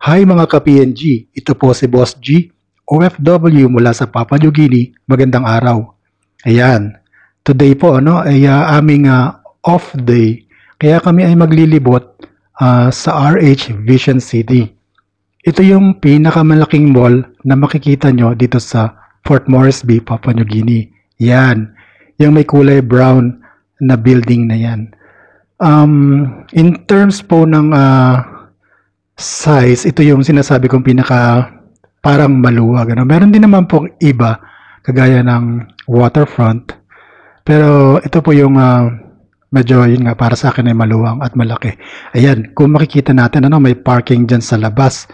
Hi mga ka-PNG, ito po si Boss G, OFW mula sa Papua New Guinea. Magandang araw. Ayan, today po ay aming off day. Kaya kami ay maglilibot sa RH Vision City. Ito yung pinakamalaking mall na makikita nyo dito sa Fort Moresby, Papua New Guinea. Yan, yung may kulay brown na building na yan. In terms po ng size, ito yung sinasabi kong pinaka parang maluwag. Meron din naman pong iba, kagaya ng waterfront. Pero ito po yung medyo yun nga, para sa akin ay maluwang at malaki. Ayan, kung makikita natin, may parking dyan sa labas.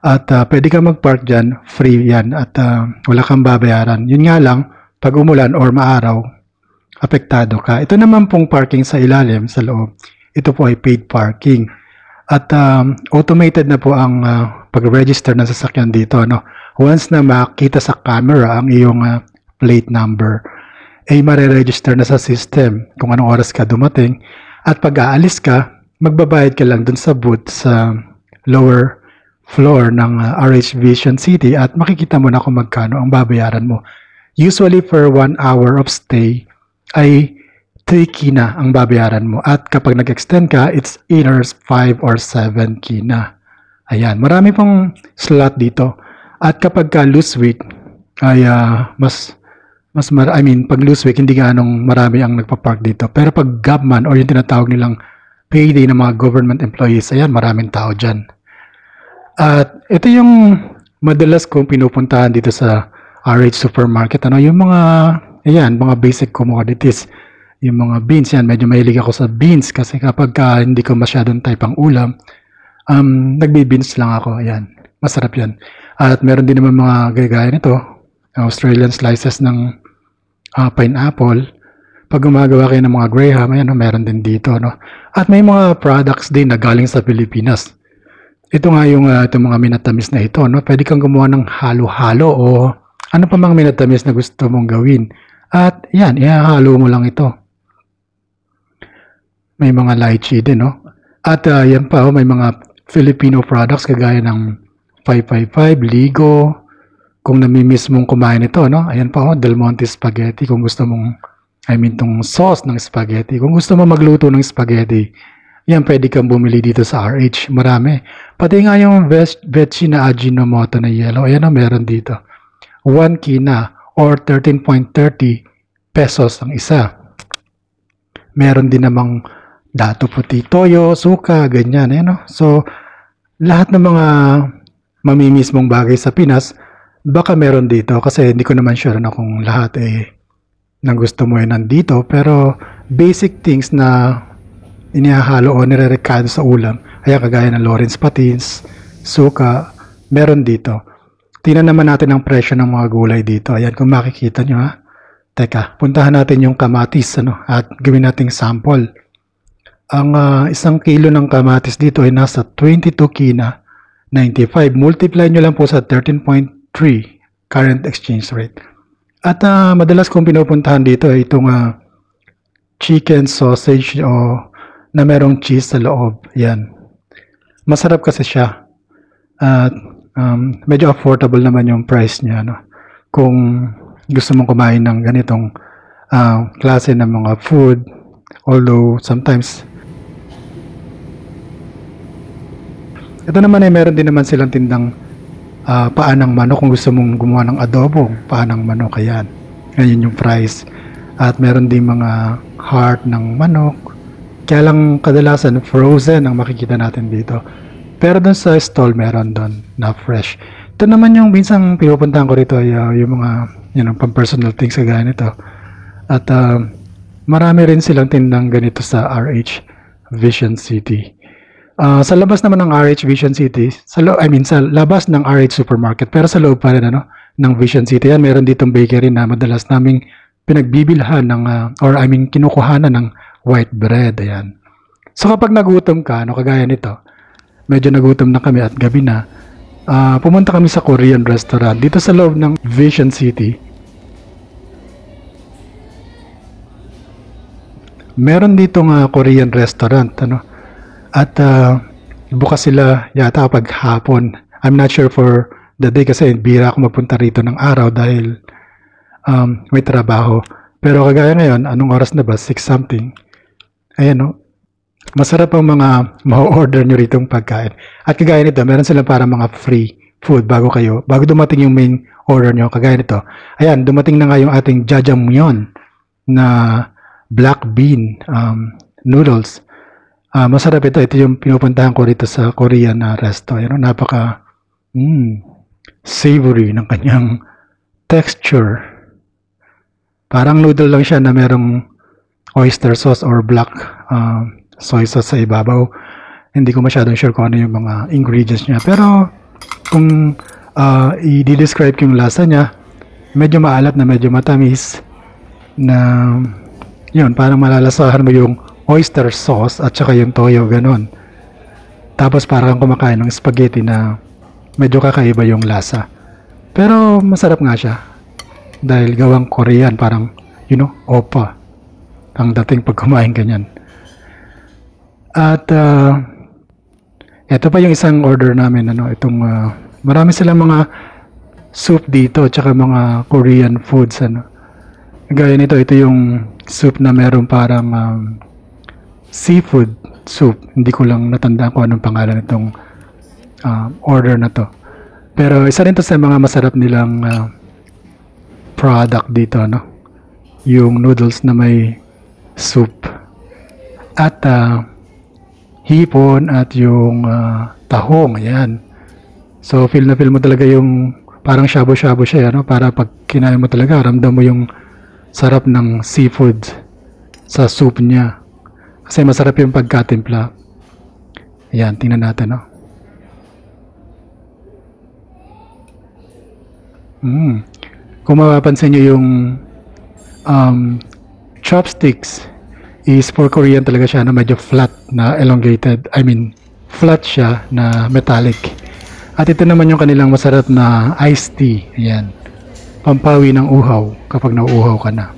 At pwede kang mag-park dyan, free yan. At wala kang babayaran. Yun nga lang, pag umulan or maaraw, apektado ka. Ito naman pong parking sa ilalim, sa loob. Ito po ay paid parking. At automated na po ang pag-register ng sasakyan dito. Once na makita sa camera ang iyong plate number, ay mare-register na sa system kung anong oras ka dumating. At pag aalis ka, magbabayad ka lang dun sa booth sa lower floor ng RH Vision City at makikita mo na kung magkano ang babayaran mo. Usually for 1 hour of stay ay 3 kina ang babayaran mo. At kapag nag-extend ka, it's either 5 or 7 kina. Ayan, marami pong slot dito. At kapag ka loose week, ay pag loose week, hindi ganong marami ang nagpa-park dito. Pero pag gabman or yung tinatawag nilang payday ng mga government employees, ayan, maraming tao dyan. At ito yung madalas kong pinupuntahan dito sa RH Supermarket. Yung mga basic commodities. Yung mga beans, yan, medyo mahilig ako sa beans kasi kapag hindi ko masyadong type ang ulam, nagbe-beans lang ako, ayan, masarap yan. At meron din naman mga gaya nito, Australian slices ng pineapple. Pag gumagawa kayo ng mga graham, ayan, meron din dito, At may mga products din na galing sa Pilipinas. Ito nga yung itong mga minatamis na ito, Pwede kang gumawa ng halo-halo o ano pa mga minatamis na gusto mong gawin. At yan, ihahalo mo lang ito. May mga lychee din, At yan pa, may mga Filipino products kagaya ng 555, Ligo. Kung namimiss mong kumain ito, Ayan pa, Del Monte Spaghetti. Kung gusto mong, tong sauce ng spaghetti. Kung gusto mo magluto ng spaghetti, yan, pwede kang bumili dito sa RH. Marami. Pati nga yung veggie na Ajinomoto na yellow. Ayan, meron dito. 1 kina or 13.30 pesos ang isa. Meron din namang dato puti, toyo, suka, ganyan. So, lahat ng mga mamimiss mong bagay sa Pinas, baka meron dito. Kasi hindi ko naman sure kung lahat ng gusto mo ay nandito. Pero basic things na inihahalo o nirerekado sa ulam, kaya kagaya ng Lawrence patins, suka, meron dito. Tingnan naman natin ang presyo ng mga gulay dito. Ayan, kung makikita nyo Teka, puntahan natin yung kamatis at gawin nating sample. Ang 1 kilo ng kamatis dito ay nasa 22 kina, 95. Multiply nyo lang po sa 13.3 current exchange rate. At madalas kong pinupuntahan dito ay itong chicken sausage na merong cheese sa loob. Yan. Masarap kasi siya. At medyo affordable naman yung price niya. Kung gusto mong kumain ng ganitong klase ng mga food, although sometimes ito naman ay meron din naman silang tindang paa ng manok kung gusto mong gumawa ng adobo, paa ng manok, ayan. Ganyan yung price. At meron din mga heart ng manok. Kaya lang kadalasan frozen ang makikita natin dito. Pero doon sa stall meron doon na fresh. Ito naman yung minsan pinupuntahan ko rito ay yung mga pang-personal things kagaya nito. At marami rin silang tindang ganito sa RH Vision City. Sa labas naman ng RH Vision City, sa labas ng RH Supermarket, pero sa loob pa rin ng Vision City, yan, meron ditong bakery na madalas naming pinagbibilhan kinukuhanan ng white bread. Ayan. So kapag nagutom ka, kagaya nito, medyo nagutom na kami at gabi na, pumunta kami sa Korean restaurant dito sa loob ng Vision City. Meron ditong Korean restaurant, at bukas sila yata pag hapon. I'm not sure for the day kasi bira ako magpunta rito ng araw dahil may trabaho. Pero kagaya ngayon, anong oras na ba? 6 something. Ayan, no? Masarap ang mga ma-order nyo ritong pagkain. At kagaya nito, meron silang para mga free food bago dumating yung main order nyo. Kagaya nito. Ayan, dumating na nga yung ating jjajangmyeon na black bean noodles. Masarap ito. Ito yung pinupuntahan ko rito sa Korean resto. Ayan, napaka savory ng kanyang texture. Parang noodle lang siya na merong oyster sauce or black soy sauce sa ibabaw. Hindi ko masyadong sure kung ano yung mga ingredients niya. Pero kung i-describe ko yung lasa niya, medyo maalat na medyo matamis na yun, parang malalasahan mo yung oyster sauce at saka yung toyo, ganon. Tapos parang kumakain ng spaghetti na medyo kakaiba yung lasa. Pero masarap nga siya. Dahil gawang Korean, parang, opa. Ang dating pag kumain ganyan. At ito pa yung isang order namin, itong marami silang mga soup dito, tsaka mga Korean foods, Gaya nito, ito yung soup na meron parang seafood soup. Hindi ko lang natandaan kung anong pangalan itong order na to. Pero isa rin to sa mga masarap nilang product dito, yung noodles na may soup. At hipon at yung tahong, ayan. So, feel na feel mo talaga yung parang shabu-shabu siya, para pag kinain mo talaga, ramdam mo yung sarap ng seafood sa soup niya. Kasi masarap yung pagkatimpla. Ayan, tingnan natin, Kung mapapansin nyo yung chopsticks is for Korean talaga siya na medyo flat na elongated. I mean, flat siya na metallic. At ito naman yung kanilang masarap na iced tea. Ayan. Pampawi ng uhaw kapag nauuhaw ka na.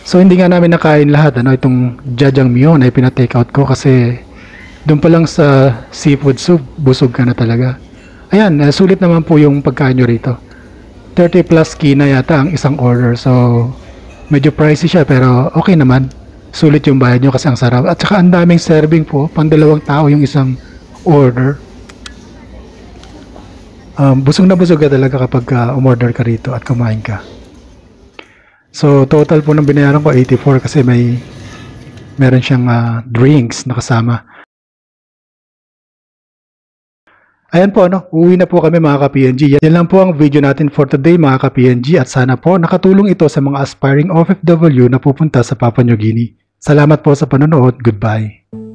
So, hindi nga namin nakain lahat. Itong jjajangmyeon ay pina-take out ko kasi doon pa lang sa seafood soup, busog ka na talaga. Ayan, sulit naman po yung pagkain nyo rito. 30 plus kina yata ang isang order. So, medyo pricey siya pero okay naman. Sulit yung bayad nyo kasi ang sarap. At saka ang daming serving po. Pang 2 tao yung isang order. Busog na busog ka talaga kapag umorder ka rito at kumain ka. So, total po ng binayaran ko 84 kasi meron siyang drinks na kasama. Ayan po, uwi na po kami mga ka-PNG. Yan lang po ang video natin for today mga ka-PNG at sana po nakatulong ito sa mga aspiring OFW na pupunta sa Papua New Guinea. Salamat po sa panonood. Goodbye.